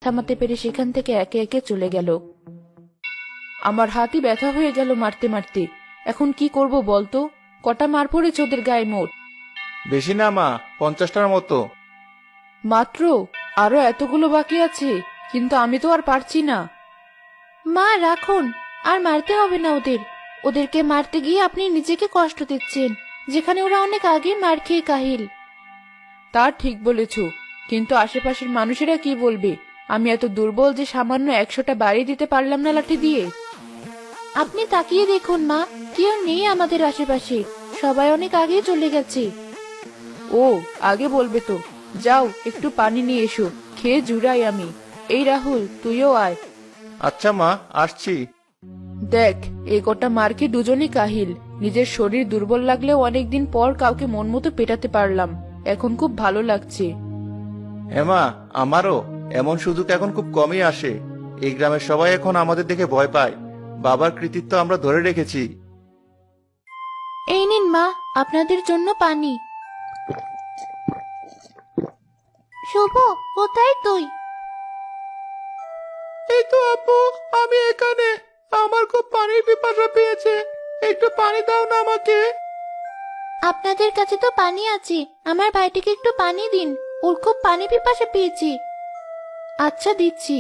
থামাতে পেরে সেখান থেকে একে একে চলে গেল। আমার হাতই ব্যথা হয়ে গেল মারতে মারতে। এখন কি করব বলতো? কটা মার পড়েছে ওদের গায়ে মোট? বেশি না মা, 50টার মতো। মাত্র? আরো এতগুলো বাকি আছে, কিন্তু আমি তো আর পারছি না। মা রাখুন, আর মারতে হবে না ওদের। ওদেরকে মারতে গিয়ে আপনি নিজেকে কষ্ট দিচ্ছেন, যেখানে ওরা অনেক আগে মার খেয়ে কাহিল। তা ঠিক বলেছ, কিন্তু আশেপাশের মানুষেরা কি বলবে? আমি এত দুর্বল যে সামান্য 100টা বাড়ি দিতে পারলাম না লাঠি দিয়ে। আপনি তাকিয়ে দেখুন মা, কেউ নেই আমাদের আশেপাশে, সবাই অনেক আগেই চলে গেছে। ও, আগে বলবে তো। যাও একটু পানি নিয়ে এসো, খেয়ে জুড়াই আমি। এই রাহুল, তুইও আয়। আচ্ছা মা, আসছি। দেখ, এই কটা মারকে দুজনই কাহিল। নিজের শরীর দুর্বল লাগলেও অনেকদিন পর কাউকে মন মতো পেটাতে পারলাম, এখন খুব ভালো লাগছে। হ্যাঁ মা, আমারও। এমন সুযোগ এখন খুব কমই আসে। এই গ্রামের সবাই এখন আমাদের দেখে ভয় পায়। বাবার কৃতিত্ব আমরা ধরে রেখেছি। এই নিন মা, আপনাদের জন্য পানি। শুভ, কোথায় তুই? এই তো আপু, আমি এখানে। আমার খুব পানির পিপাসা পেয়েছে, একটু পানি দাও না আমাকে। আপনাদের কাছে তো পানি আছে, আমার ভাইটিকে একটু পানি দিন, ওর খুব পানি পিপাসা পেয়েছে। আচ্ছা দিচ্ছি।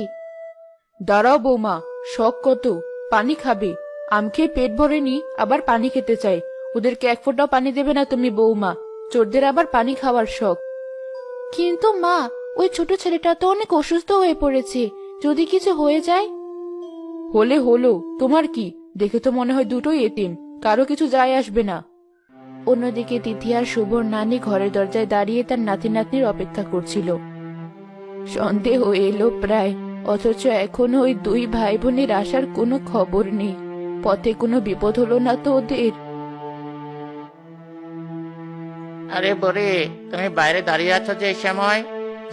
দাঁড়াও বৌমা, শখ কত, পানি খাবে? আম খেয়ে পেট ভরেনি, আবার পানি খেতে চাই। ওদেরকে এক ফোঁটাও পানি দেবে না তুমি বৌমা? চোরদের আবার পানি খাওয়ার শখ। কিন্তু মা, ওই ছোট ছেলেটা তো অনেক অসুস্থ হয়ে পড়েছে, যদি কিছু হয়ে যায়? হলে হলো, তোমার কি? দেখে তো মনে হয় দুটোই এতিম, কারো কিছু যায় আসবে না। অন্যদিকে তিথি আর শুভর নানি ঘরের দরজায় দাঁড়িয়ে তার নাতি নাতনির অপেক্ষা করছিল। সন্দেহ এলো প্রায়, অথচ এখনো ওই দুই ভাই বোনের আসার কোনো খবর নেই। পথে কোনো বিপদ হলো না তো ওদের? আরে বরে, তুমি বাইরে দাঁড়িয়ে আছো যে এই সময়?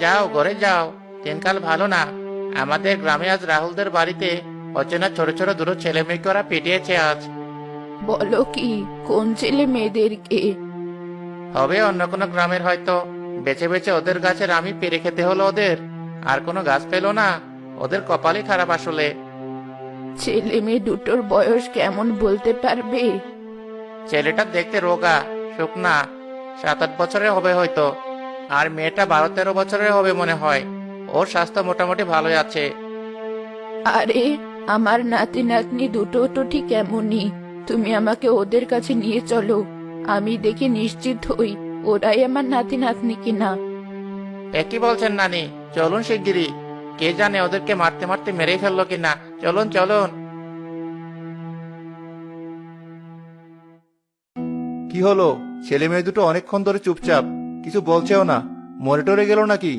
যাও ঘরে যাও, দিনকাল ভালো না। আমাদের গ্রামে আজ রাহুলদের বাড়িতে অচেনা ছোট ছোট দুটো ছেলে মেয়েকে ওরা পিটিয়েছে আজ। বলো কি, কোন ছেলে মেয়েদেরকে? হবে অন্য কোনো গ্রামের হয়তো। বেছে বেছে ওদের গাছের আমি পেরে খেতে হলো ওদের, আর কোনো গাছ পেলো না। ওদের কপালই খারাপ আসলে। ছেলে মেয়ে দুটোর বয়স কেমন বলতে পারবে? ছেলেটা দেখতে রোগা, শুকনা, 7-8 বছরের হবে হয়তো। আর মেয়েটা 12-13 বছরের হবে মনে হয়। ওর স্বাস্থ্য মোটামুটি ভালোই আছে। আরে, আমার নাতি নাতনি দুটো তো ঠিক এমনই। তুমি আমাকে ওদের কাছে নিয়ে চলো, আমি দেখে নিশ্চিত হই ওরাই আমার নাতি নাতনি কিনা। একই বলছেন নানি, চলুন শিগগিরই। কে জানে ওদেরকে মারতে মারতে মেরেই ফেললো কিনা। চলুন চলুন। কি হলো? ছেলে মেয়ে দুটো অনেকক্ষণ ধরে চুপচাপ, কিছু বলছেও না। মরে টরে গেল নাকি?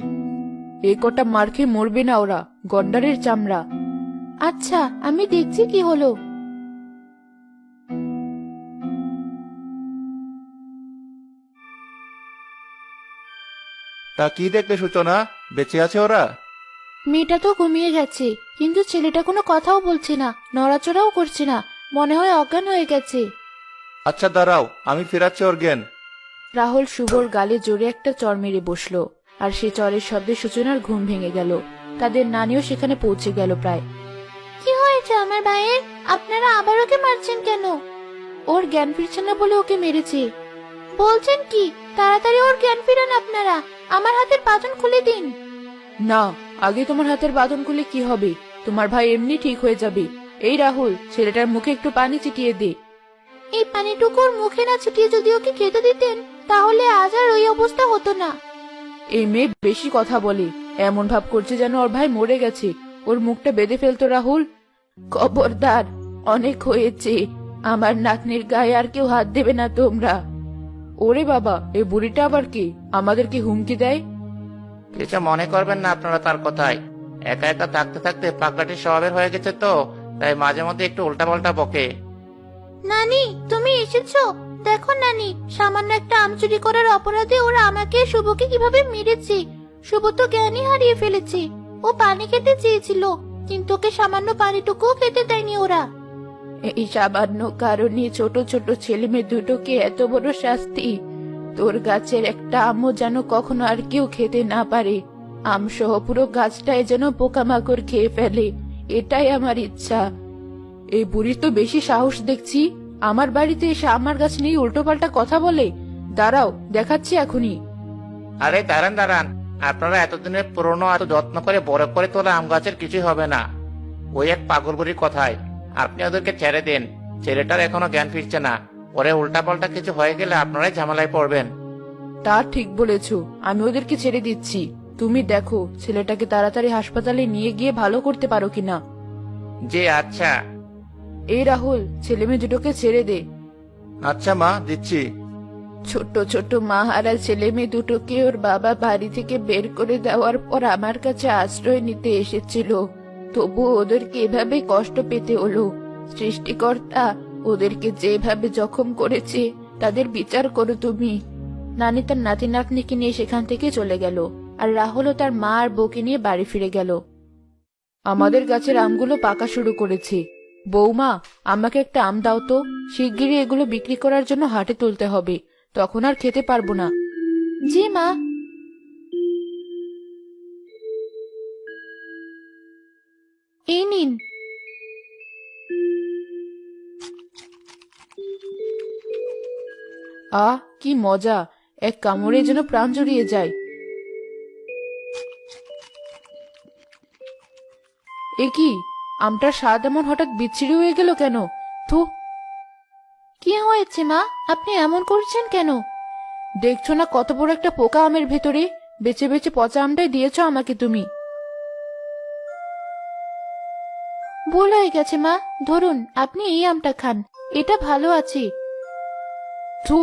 এই কটা মার খেয়ে মরবে না ওরা, গন্ডারের চামড়া। আচ্ছা, আমি দেখছি কি হলো। তা কি দেখলে সূচনা? বেঁচে আছে ওরা? মেয়েটা তো ঘুমিয়ে গেছে, কিন্তু ছেলেটা কোনো কথাও বলছে না, নড়াচড়াও করছে না, মনে হয় অজ্ঞান হয়ে গেছে। আচ্ছা দাঁড়াও, আমি ফেরাচ্ছি ওর জ্ঞান। রাহুল শুভর গালে জোরে একটা চড় মেরে বসলো, আর সে চরের শব্দে সূচনার ঘুম ভেঙে গেল। তাদের নানিও সেখানে পৌঁছে গেল প্রায়। কি হয়েছে আমার ভাইয়ের? আপনারা আবার ওকে মারছেন কেন? ওর জ্ঞান ফিরছে না বলে ওকে মেরেছে। বলছেন কি? তাড়াতাড়ি ওর জ্ঞান ফিরান আপনারা, আমার হাতের বাঁধন খুলে দিন। না, আগে তোমার হাতের বাঁধন খুলে কি হবে? তোমার ভাই এমনি ঠিক হয়ে যাবে। এই রাহুল, ছেলেটার মুখে একটু পানি ছিটিয়ে দে। এই পানিটুকু ওর মুখে না ছিটিয়ে যদি ওকে খেতে দিতেন, তাহলে আজ আর ওই অবস্থা হতো না। এই মেয়ে বেশি কথা বলে, এমন ভাব করছে যেন ওর ভাই মরে গেছে। ওর মুখটা বেঁধে ফেলতো রাহুল। খবরদার, অনেক হয়েছে, আমার নাতনির গায়ে আর কেউ হাত দেবে না তোমরা। ওরে বাবা, এই বুড়িটা আবার কি আমাদেরকে হুমকি দেয়? কিছু মনে করবেন না আপনারা তার কথায়। একা একা থাকতে থাকতে পাগলাটি স্বভাবের হয়ে গেছে তো, তাই মাঝে মধ্যে একটু উল্টা পাল্টা বকে। নানি, তুমি এসেছো? দেখো নানি, সামান্য একটা আম চুরি করার অপরাধে ওরা আমাকে শুভকে কিভাবে মেরেছে। শুভ তো জ্ঞানই হারিয়ে ফেলেছে। ও পানি খেতে চেয়েছিল, কিন্তু ওকে সামান্য পানিটুকুও খেতে দেয়নি ওরা। এই সামান্য কারণে ছোট ছোট ছেলে মেয়ে দুটোকে এত বড় শাস্তি? তোর গাছের একটা আমও যেন কখনো আর কেউ খেতে না পারে, আম সহ পুরো গাছটায় যেন পোকামাকড় খেয়ে ফেলে, এটাই আমার ইচ্ছা। এই বুড়ির তো বেশি সাহস দেখছি, আমার বাড়িতে এসে আমার গাছ নিয়ে উল্টোপাল্টা কথা বলে। দাঁড়াও, দেখাচ্ছি এখনই। আরে দাঁড়ান দাঁড়ান, আপনারা এতদিনের পুরনো এত যত্ন করে বড় করে তোলা আম গাছের কিছুই হবে না। ওই এক পাগল বুড়ির কথায় আপনি ওদেরকে ছেড়ে দেন। ছেলেটার এখনো জ্ঞান ফিরছে না, পরে উল্টাপাল্টা কিছু হয়ে গেলে আপনারাই ঝামেলায় পড়বেন। তা ঠিক বলেছো, আমি ওদেরকে ছেড়ে দিচ্ছি। তুমি দেখো ছেলেটাকে তাড়াতাড়ি হাসপাতালে নিয়ে গিয়ে ভালো করতে পারো কিনা। জি আচ্ছা। এই রাহুল, ছেলে মেয়ে দুটোকে ছেড়ে দে। আচ্ছা মা, দিচ্ছি। ছোট ছোট মাহারা ছেলে মেয়ে দুটোকে ওর বাবা বাড়ি থেকে বের করে দেওয়ার পর আমার কাছে আশ্রয় নিতে এসেছিল, তবু ওদেরকে এভাবে কষ্ট পেতে হলো। সৃষ্টিকর্তা ওদেরকে যেভাবে জখম করেছে তাদের বিচার করো তুমি। নানি তার নাতি নাতনিকে নিয়ে সেখান থেকে চলে গেল, আর রাহুলও তার মা আর বউকে নিয়ে বাড়ি ফিরে গেল। আমাদের গাছের আমগুলো পাকা শুরু করেছে। বৌমা, আমাকে একটা আম দাও তো, শিগগিরই এগুলো বিক্রি করার জন্য হাটে তুলতে হবে, তখন আর খেতে পারবো না। জি মা। এই নিন। আহ, কি মজা! এক কামড়ে যেন প্রাণ জুড়িয়ে যায়। এ কি, আমটার স্বাদ এমন হঠাৎ বিচ্ছিরি হয়ে গেল কেন? থু! কি হয়েছে মা, আপনি এমন করছেন কেন? দেখছো না কত বড় একটা পোকা আমের ভেতরে? বেছে বেছে পচা আমটাই দিয়েছো আমাকে তুমি। ভুল হয়ে গেছে মা, ধরুন আপনি এই আমটা খান, এটা ভালো আছে। থু!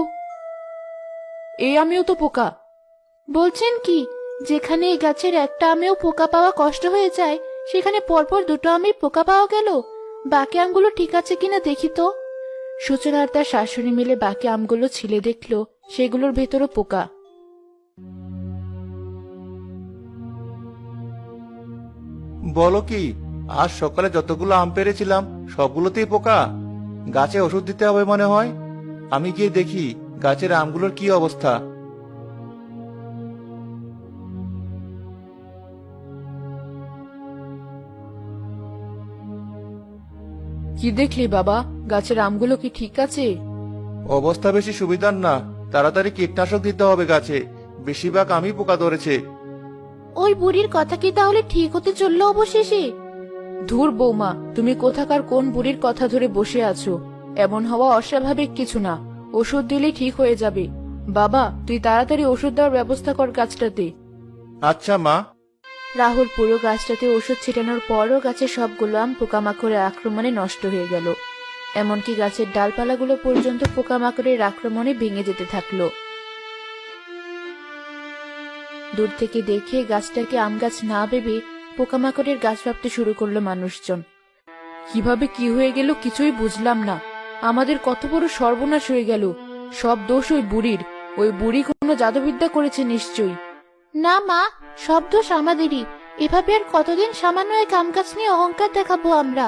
এই আমিও তো পোকা। বলছেন কি? যেখানে এই গাছের একটা আমেও পোকা পাওয়া কষ্ট হয়ে যায়, সেখানে পরপর দুটো আমে পোকা পাওয়া গেল। বাকি আমগুলো ঠিক আছে কিনা দেখি তো। সূচনা আর তার শাশুড়ি মিলে বাকি আমগুলো ছিলে দেখলো সেগুলোর ভেতরও পোকা। বলো কি, আজ সকালে যতগুলো আম পেরেছিলাম সবগুলোতেই পোকা। গাছে ওষুধ দিতে হবে মনে হয়। আমি গিয়ে দেখি গাছের আমগুলোর কি অবস্থা। কি দেখলি বাবা, গাছের আমগুলো কি ঠিক আছে? অবস্থা বেশি সুবিধার না, তাড়াতাড়ি কীটনাশক দিতে হবে গাছে, বেশিরভাগ আমি পোকা ধরেছে। ওই বুড়ির কথা কি তাহলে ঠিক হতে চললো অবশেষে? ধুর বৌমা, তুমি কোথাকার কোন বুড়ির কথা ধরে বসে আছো? এমন হওয়া অস্বাভাবিক কিছু না, ওষুধ দিলেই ঠিক হয়ে যাবে। বাবা, তুই তাড়াতাড়ি ওষুধ দেওয়ার ব্যবস্থা কর গাছটাতে। আচ্ছা মা। রাহুল পুরো গাছটাতে ওষুধ ছিটানোর পরও গাছের সবগুলো আম পোকামাকড়ের আক্রমণে নষ্ট হয়ে গেল। এমনকি গাছের ডালপালাগুলো পর্যন্ত পোকামাকড়ের আক্রমণে ভেঙে যেতে থাকলো। দূর থেকে দেখে গাছটাকে আম গাছ না ভেবে পোকামাকড়ের গাছ ভাবতে শুরু করলো মানুষজন। কিভাবে কি হয়ে গেল কিছুই বুঝলাম না। আমাদের কত বড় সর্বনাশ হয়ে গেল। সব দোষ ওই বুড়ির। ওই বুড়ি কোনো জাদুবিদ্যা করেছে নিশ্চয়ই। না মা, সব দোষ আমাদেরই। এভাবে আর কতদিন সামান্য এক আম গাছ নিয়ে অহংকার দেখাবো আমরা?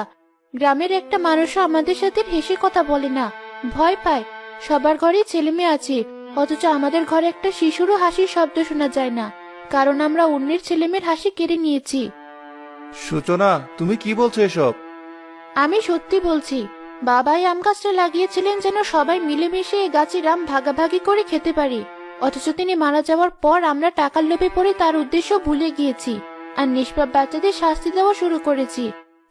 গ্রামের একটা মানুষও আমাদের সাথে হেসে কথা বলে না, ভয় পায়। সবার ঘরে ছেলে মেয়ে আছে, অথচ আমাদের ঘরে একটা শিশুরও হাসির শব্দ শোনা যায় না, কারণ আমরা অন্যের ছেলেমেয়ের হাসি কেড়ে নিয়েছি। সূচনা, তুমি কি বলছো এসব? আমি সত্যি বলছি। বাবাই আম গাছটা লাগিয়েছিলেন যেন সবাই মিলেমিশে এই গাছের আম ভাগাভাগি করে খেতে পারি, অথচ তিনি মারা যাওয়ার পর আমরা টাকার লোভে পড়ে তার উদ্দেশ্য ভুলে গিয়েছি, আর নিষ্পাপ বাচ্চাদের শাস্তি দেওয়া শুরু করেছি।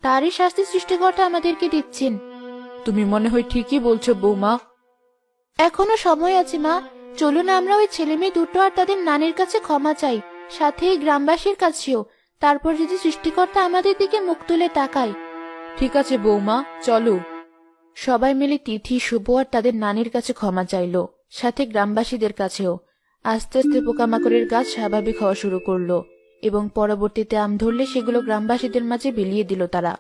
তারই শাস্তি সৃষ্টিকর্তা আমাদেরকে দিচ্ছেন। তুমি মনে হয় ঠিকই বলছো বৌমা। এখনো সময় আছে মা, চলুন আমরা ওই ছেলে মেয়ে দুটো আর তাদের নানির কাছে ক্ষমা চাই, সাথে এই গ্রামবাসীর কাছেও। তারপর যদি সৃষ্টিকর্তা আমাদের দিকে মুখ তুলে তাকায়। ঠিক আছে বৌমা, চলো। সবাই মিলে তিথি, শুভ আর তাদের নানির কাছে ক্ষমা চাইলো, সাথে গ্রামবাসীদের কাছেও। আস্তে আস্তে পোকামাকড়ের গাছ স্বাভাবিক হওয়া শুরু করলো এবং পরবর্তীতে আম ধরলে সেগুলো গ্রামবাসীদের মাঝে বিলিয়ে দিল তারা।